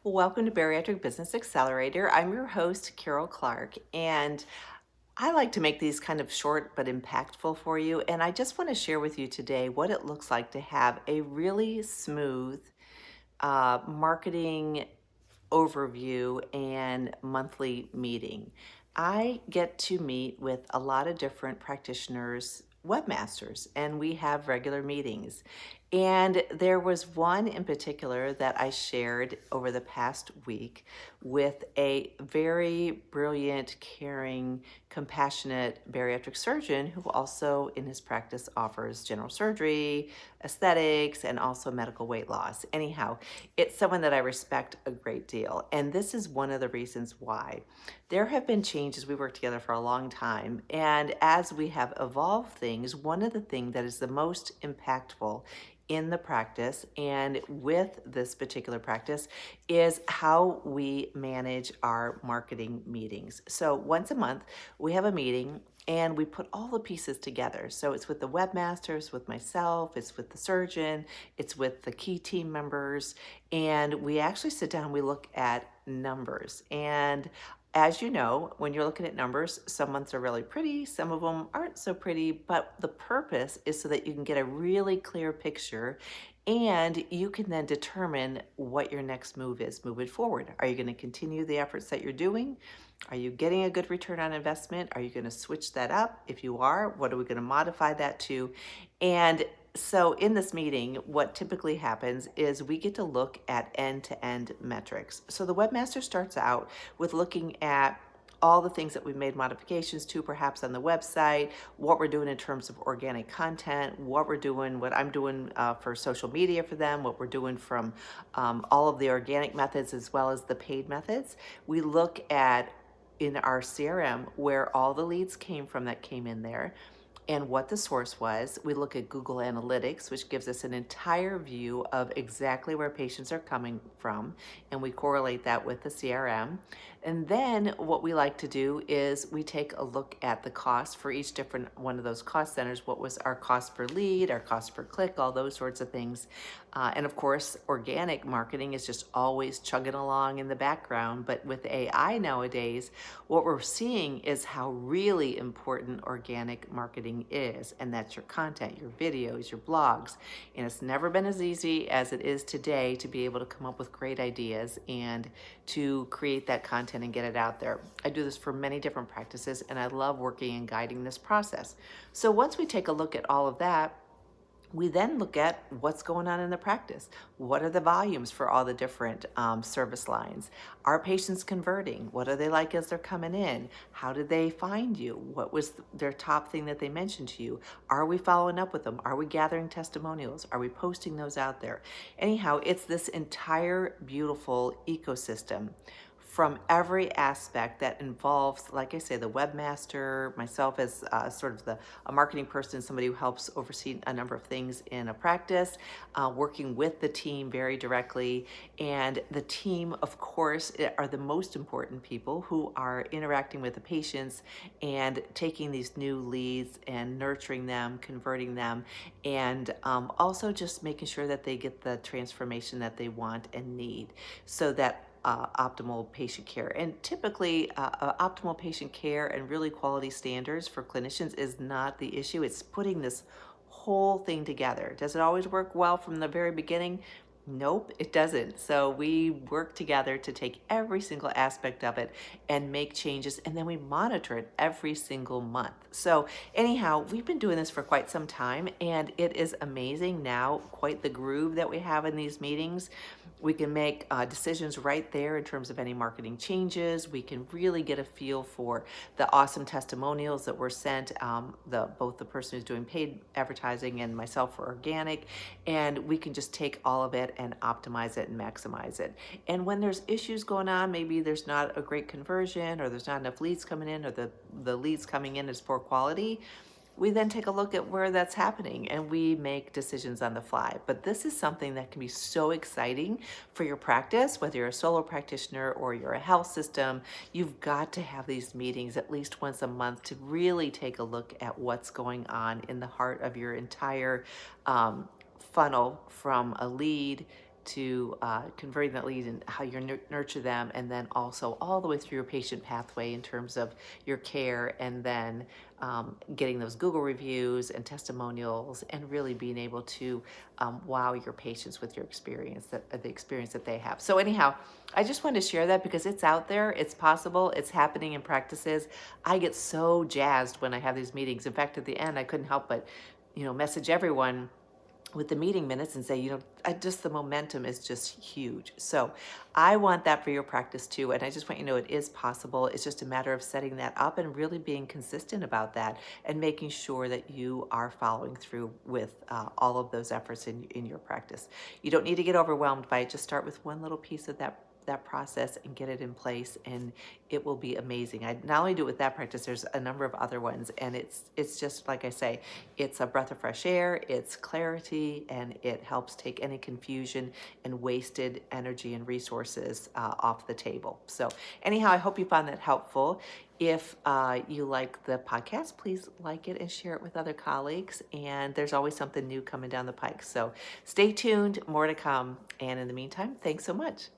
Welcome to Bariatric Business Accelerator. I'm your host, Carol Clark, and I like to make these kind of short but impactful for you. And I just want to share with you today what it looks like to have a really smooth marketing overview and monthly meeting. I get to meet with a lot of different practitioners, webmasters, and we have regular meetings. And there was one in particular that I shared over the past week with a very brilliant, caring, compassionate bariatric surgeon who also in his practice offers general surgery, aesthetics, and also medical weight loss. Anyhow, it's someone that I respect a great deal. And this is one of the reasons why. There have been changes. We worked together for a long time. And as we have evolved things, one of the things that is the most impactful in the practice and with this particular practice is how we manage our marketing meetings. So once a month, we have a meeting and we put all the pieces together. So it's with the webmasters, with myself, it's with the surgeon, it's with the key team members, and we actually sit down and we look at numbers. And as you know, when you're looking at numbers, some months are really pretty, some of them aren't so pretty, but the purpose is so that you can get a really clear picture and you can then determine what your next move is moving forward. Are you going to continue the efforts that you're doing? Are you getting a good return on investment? Are you going to switch that up? If you are, what are we going to modify that to? And so in this meeting, what typically happens is we get to look at end-to-end metrics. So the webmaster starts out with looking at all the things that we've made modifications to, perhaps on the website, what we're doing in terms of organic content, what we're doing, what I'm doing for social media for them, what we're doing from all of the organic methods as well as the paid methods. We look at in our CRM where all the leads came from that came in there and what the source was. We look at Google Analytics, which gives us an entire view of exactly where patients are coming from, and we correlate that with the CRM. And then what we like to do is we take a look at the cost for each different one of those cost centers. What was our cost per lead, our cost per click, all those sorts of things. And of course, organic marketing is just always chugging along in the background. But with AI nowadays, what we're seeing is how really important organic marketing is. And that's your content, your videos, your blogs. And it's never been as easy as it is today to be able to come up with great ideas and to create that content and get it out there. I do this for many different practices and I love working and guiding this process. So once we take a look at all of that, we then look at what's going on in the practice. What are the volumes for all the different service lines? Are patients converting? What are they like as they're coming in? How did they find you? What was their top thing that they mentioned to you? Are we following up with them? Are we gathering testimonials? Are we posting those out there? Anyhow, it's this entire beautiful ecosystem from every aspect that involves, like I say, the webmaster, myself as sort of a marketing person, somebody who helps oversee a number of things in a practice, working with the team very directly. And the team, of course, are the most important people who are interacting with the patients and taking these new leads and nurturing them, converting them, and also just making sure that they get the transformation that they want and need so that optimal patient care. And typically, optimal patient care and really quality standards for clinicians is not the issue. It's putting this whole thing together. Does it always work well from the very beginning? Nope, it doesn't. So we work together to take every single aspect of it and make changes, and then we monitor it every single month. So anyhow, we've been doing this for quite some time, and it is amazing now, quite the groove that we have in these meetings. We can make decisions right there in terms of any marketing changes. We can really get a feel for the awesome testimonials that were sent, both the person who's doing paid advertising and myself for organic, and we can just take all of it and optimize it and maximize it. And when there's issues going on, maybe there's not a great conversion or there's not enough leads coming in or the leads coming in is poor quality, we then take a look at where that's happening and we make decisions on the fly. But this is something that can be so exciting for your practice, whether you're a solo practitioner or you're a health system. You've got to have these meetings at least once a month to really take a look at what's going on in the heart of your entire funnel from a lead to converting that lead and how you nurture them, and then also all the way through your patient pathway in terms of your care, and then getting those Google reviews and testimonials, and really being able to wow your patients with your experience, the experience that they have. So anyhow, I just wanted to share that because it's out there, it's possible, it's happening in practices. I get so jazzed when I have these meetings. In fact, at the end, I couldn't help but, message everyone with the meeting minutes and say, just the momentum is just huge. So I want that for your practice too. And I just want you to know it is possible. It's just a matter of setting that up and really being consistent about that and making sure that you are following through with all of those efforts in your practice. You don't need to get overwhelmed by it. Just start with one little piece of that process and get it in place, and it will be amazing. I not only do it with that practice, there's a number of other ones, and it's just like I say, it's a breath of fresh air, it's clarity, and it helps take any confusion and wasted energy and resources off the table. So anyhow, I hope you found that helpful. If you like the podcast, please like it and share it with other colleagues. And there's always something new coming down the pike. So stay tuned, more to come. And in the meantime, thanks so much.